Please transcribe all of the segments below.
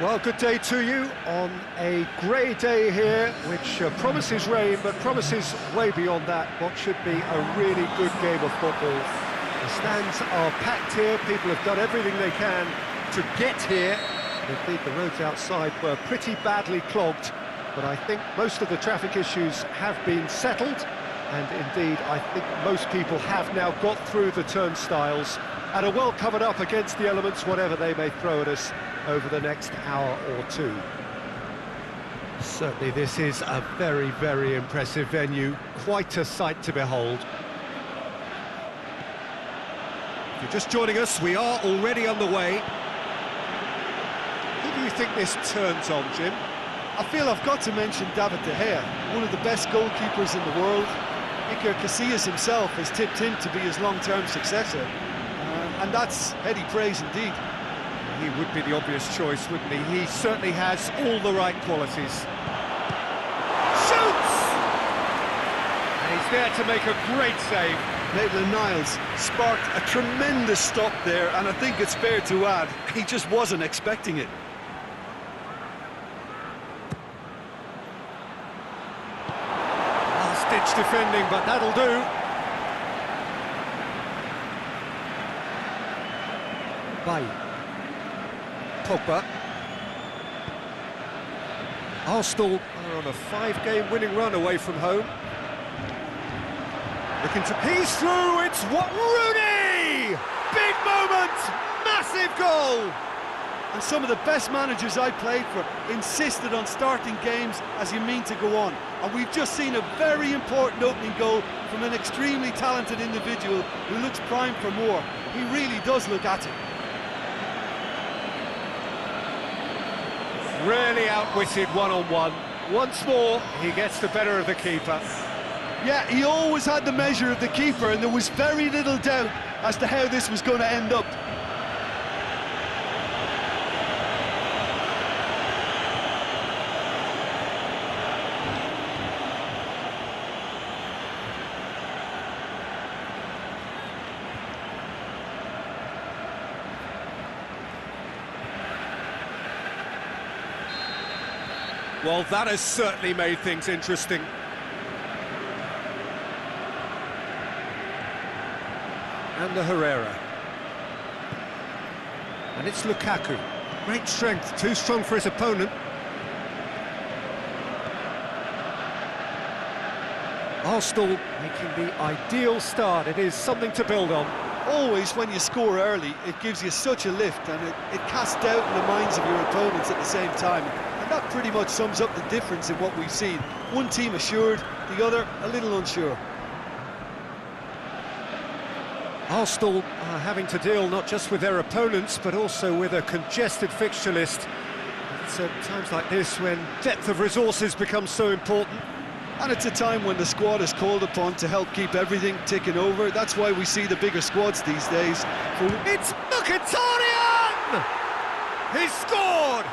Well, good day to you on a grey day here, which promises rain, but promises way beyond that what should be a really good game of football. The stands are packed here, people have done everything they can to get here. Indeed, the roads outside were pretty badly clogged, but I think most of the traffic issues have been settled, and indeed, I think most people have now got through the turnstiles and are well covered up against the elements, whatever they may throw at us over the next hour or two. Certainly this is a very, very impressive venue, quite a sight to behold. If you're just joining us, we are already underway. Who do you think this turns on, Jim? I feel I've got to mention David De Gea, one of the best goalkeepers in the world. Iker Casillas himself has tipped him to be his long-term successor, and that's heady praise indeed. He would be the obvious choice, wouldn't he? He certainly has all the right qualities. Shoots! And he's there to make a great save. Maitland-Niles sparked a tremendous stop there, and I think it's fair to add, he just wasn't expecting it. Last-ditch defending, but that'll do. Bye. Pogba. Arsenal are on a 5-game winning run away from home. Looking to piece through, it's what Roonie! Big moment, massive goal! And some of the best managers I played for insisted on starting games as you mean to go on. And we've just seen a very important opening goal from an extremely talented individual who looks primed for more. He really does look at it. Really outwitted one-on-one. Once more, he gets the better of the keeper. Yeah, he always had the measure of the keeper, and there was very little doubt as to how this was going to end up. Well, that has certainly made things interesting. And the Herrera. And it's Lukaku. Great strength, too strong for his opponent. Arsenal making the ideal start. It is something to build on. Always, when you score early, it gives you such a lift, and it casts doubt in the minds of your opponents at the same time. And that pretty much sums up the difference in what we've seen. One team assured, the other a little unsure. Arsenal are having to deal not just with their opponents, but also with a congested fixture list. It's at times like this when depth of resources becomes so important. And it's a time when the squad is called upon to help keep everything ticking over. That's why we see the bigger squads these days. It's Mkhitaryan! He's scored!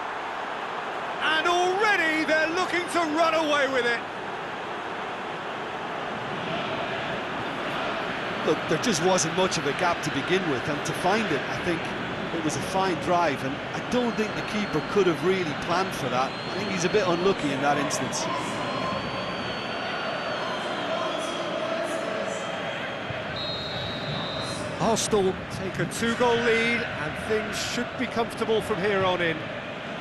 And already they're looking to run away with it. Look, there just wasn't much of a gap to begin with, and to find it, I think it was a fine drive, and I don't think the keeper could have really planned for that. I think he's a bit unlucky in that instance. Arsenal take a 2-goal lead, and things should be comfortable from here on in.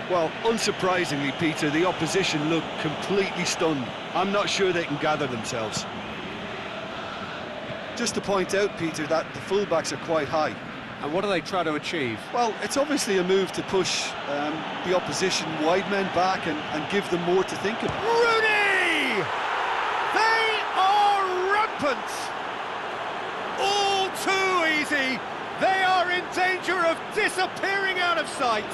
Well, unsurprisingly, Peter, the opposition look completely stunned. I'm not sure they can gather themselves. Just to point out, Peter, that the fullbacks are quite high. And what do they try to achieve? Well, it's obviously a move to push the opposition wide men back and give them more to think of. Roonie! They are rampant! All too easy! They are in danger of disappearing out of sight!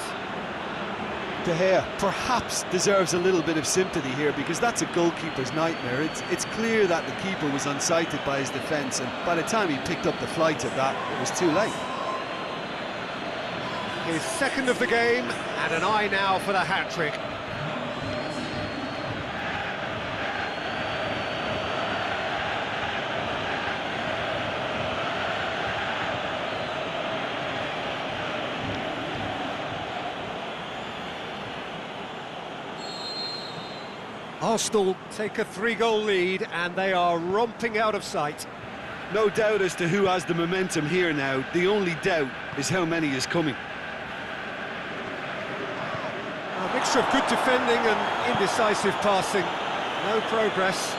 De Gea perhaps deserves a little bit of sympathy here, because that's a goalkeeper's nightmare. It's clear that the keeper was unsighted by his defence, and by the time he picked up the flight of that, it was too late. His second of the game, and an eye now for the hat-trick. Arsenal take a 3-goal lead and they are romping out of sight. No doubt as to who has the momentum here now. The only doubt is how many is coming. A mixture of good defending and indecisive passing. No progress.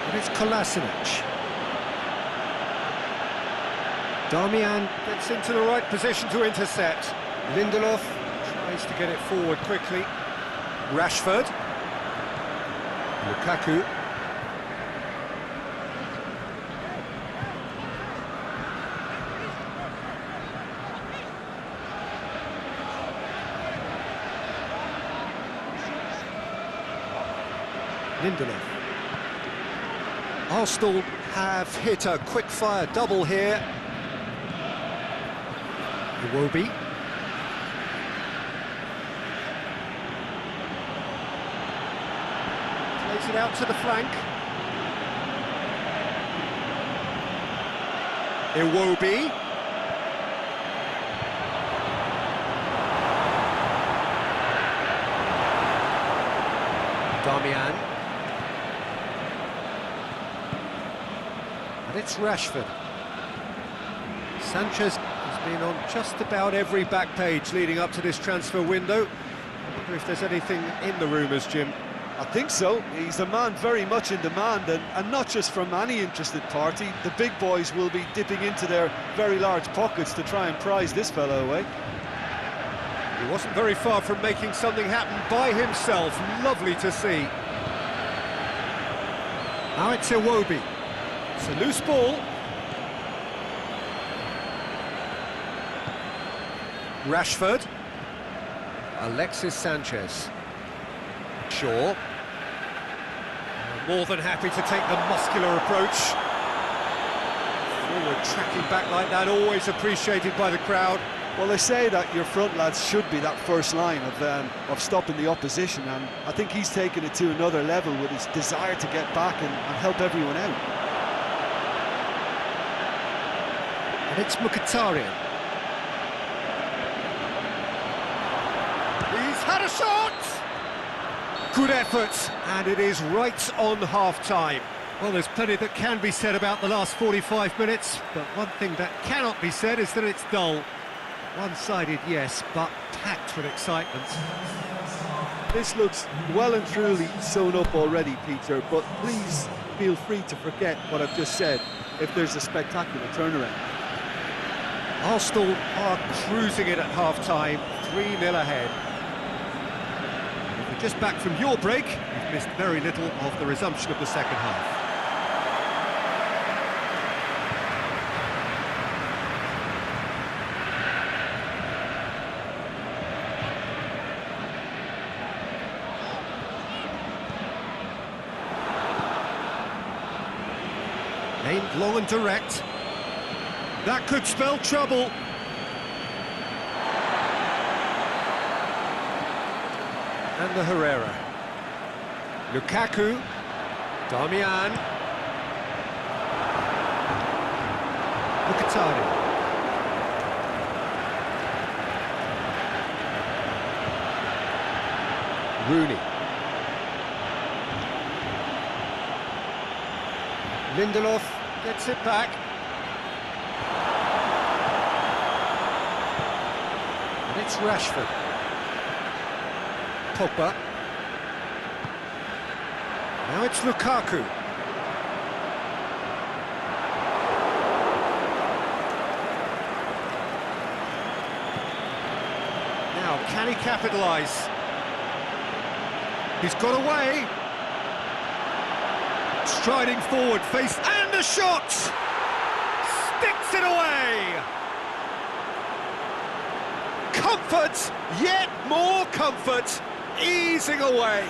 And it's Kolasinac. Darmian gets into the right position to intercept. Lindelof tries to get it forward quickly. Rashford. Lukaku. Lindelof. Arsenal have hit a quick-fire double here. Iwobi. Plays it out to the flank. Iwobi. Darmian. And it's Rashford. Sanchez has been on just about every back page leading up to this transfer window. I wonder if there's anything in the rumours, Jim. I think so. He's a man very much in demand, and not just from any interested party. The big boys will be dipping into their very large pockets to try and prize this fellow away. He wasn't very far from making something happen by himself. Lovely to see. Now it's Iwobi. It's a loose ball. Rashford. Alexis Sanchez. Shaw. More than happy to take the muscular approach. Forward tracking back like that, always appreciated by the crowd. Well, they say that your front lads should be that first line of stopping the opposition, and I think he's taken it to another level with his desire to get back and help everyone out. And it's Mkhitaryan. He's had a shot! Good effort, and it is right on half-time. Well, there's plenty that can be said about the last 45 minutes, but one thing that cannot be said is that it's dull. One-sided, yes, but packed with excitement. This looks well and truly sewn up already, Peter, but please feel free to forget what I've just said if there's a spectacular turnaround. Arsenal are cruising it at half-time, 3-0 ahead. If you're just back from your break, you've missed very little of the resumption of the second half. Aimed long and direct. That could spell trouble. And the Herrera. Lukaku. Darmian. Mkhitaryan. Roonie. Lindelof gets it back. And it's Rashford. Pogba. Now it's Lukaku. Now, can he capitalise? He's got away. Striding forward, face, and a shot! Sticks it away! Comfort, yet more comfort, easing away.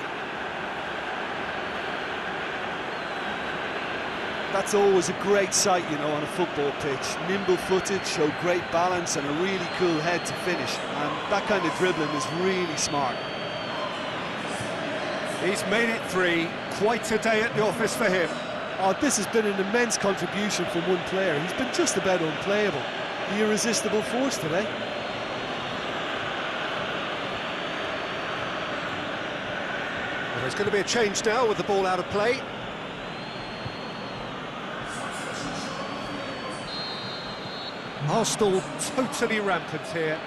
That's always a great sight, you know, on a football pitch. Nimble-footed, show great balance and a really cool head to finish. And that kind of dribbling is really smart. He's made it 3. Quite a day at the office for him. Oh, this has been an immense contribution from one player. He's been just about unplayable. The irresistible force today. There's going to be a change now with the ball out of play. Arsenal totally rampant here.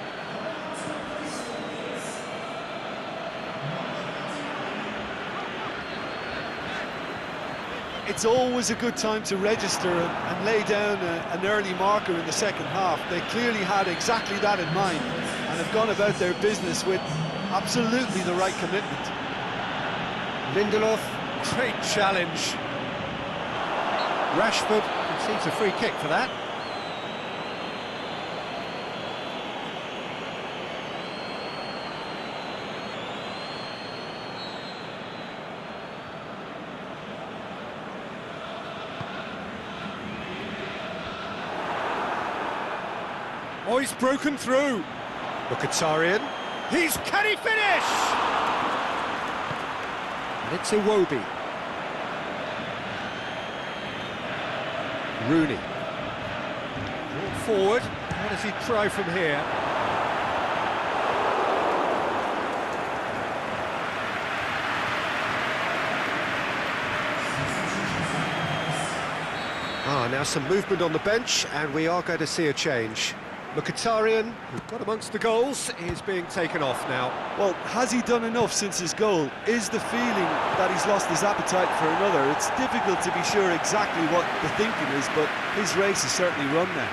It's always a good time to register and lay down an early marker in the second half. They clearly had exactly that in mind and have gone about their business with absolutely the right commitment. Lindelof, great challenge. Rashford concedes a free kick for that. Oh, he's broken through. Mkhitaryan. Can he finish? And it's Iwobi. Rooney. Brought forward. What does he try from here? Now some movement on the bench, and we are going to see a change. Mkhitaryan, who got amongst the goals, is being taken off now. Well, has he done enough since his goal? Is the feeling that he's lost his appetite for another? It's difficult to be sure exactly what the thinking is, but his race is certainly run now.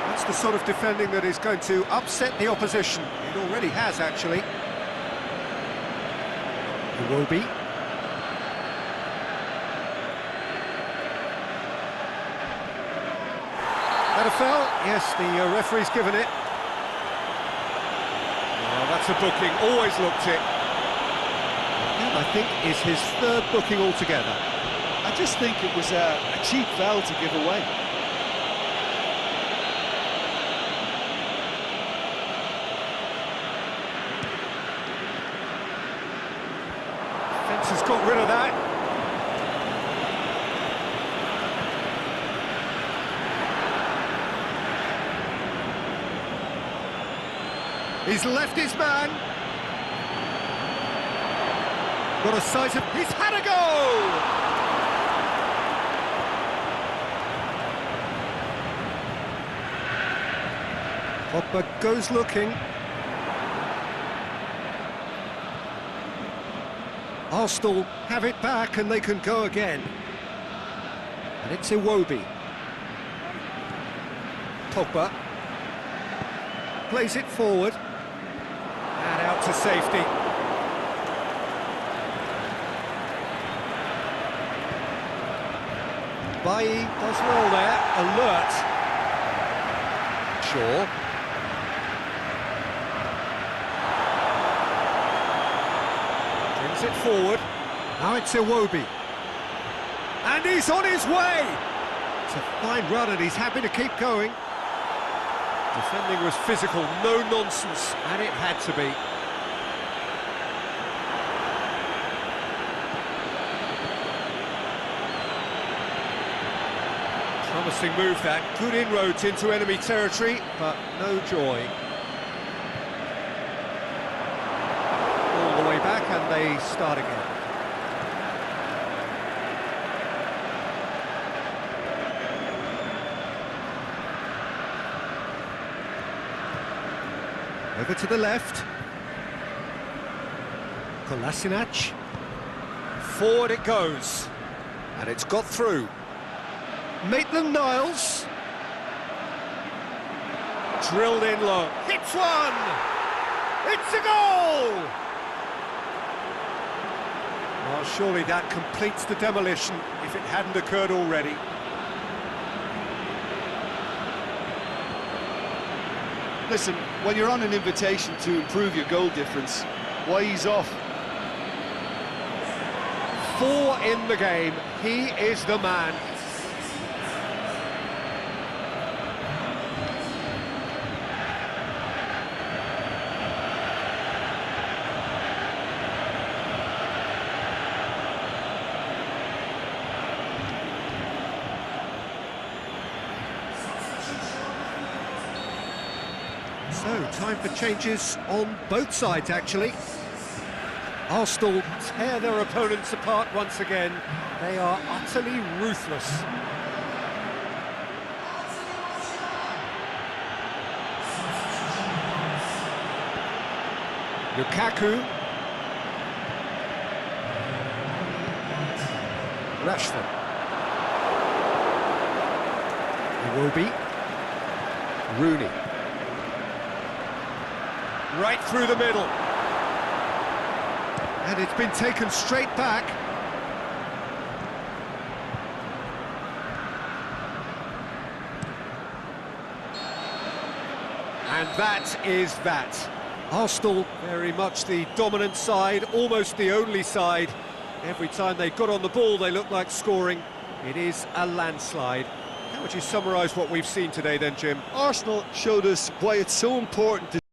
That's the sort of defending that is going to upset the opposition. It already has, actually. Iwobi. That a foul? Yes, the referee's given it. Oh, that's a booking, always looked it. And I think is his third booking altogether. I just think it was a cheap foul to give away. Defence has got rid of that. He's left his man. Got a sight of... He's had a go! Pogba goes looking. Arsenal have it back and they can go again. And it's Iwobi. Pogba plays it forward. And out to safety. Bailly does well there, alert. Shaw. Brings it forward. Now it's Iwobi. And he's on his way! It's a fine run and he's happy to keep going. Defending was physical, no nonsense, and it had to be. Promising move that, good inroads into enemy territory, but no joy. All the way back and they start again. Over to the left. Kolasinac. Forward it goes. And it's got through. Maitland-Niles. Drilled in low. Hits one! It's a goal! Well, surely that completes the demolition if it hadn't occurred already. Listen, when you're on an invitation to improve your goal difference, why ease off? 4 in the game, he is the man. So, time for changes on both sides, actually. Arsenal tear their opponents apart once again. They are utterly ruthless. Lukaku. Rashford. Iwobi. Rooney. Right through the middle. And it's been taken straight back. And that is that. Arsenal, very much the dominant side, almost the only side. Every time they got on the ball, they looked like scoring. It is a landslide. How would you summarise what we've seen today then, Jim? Arsenal showed us why it's so important to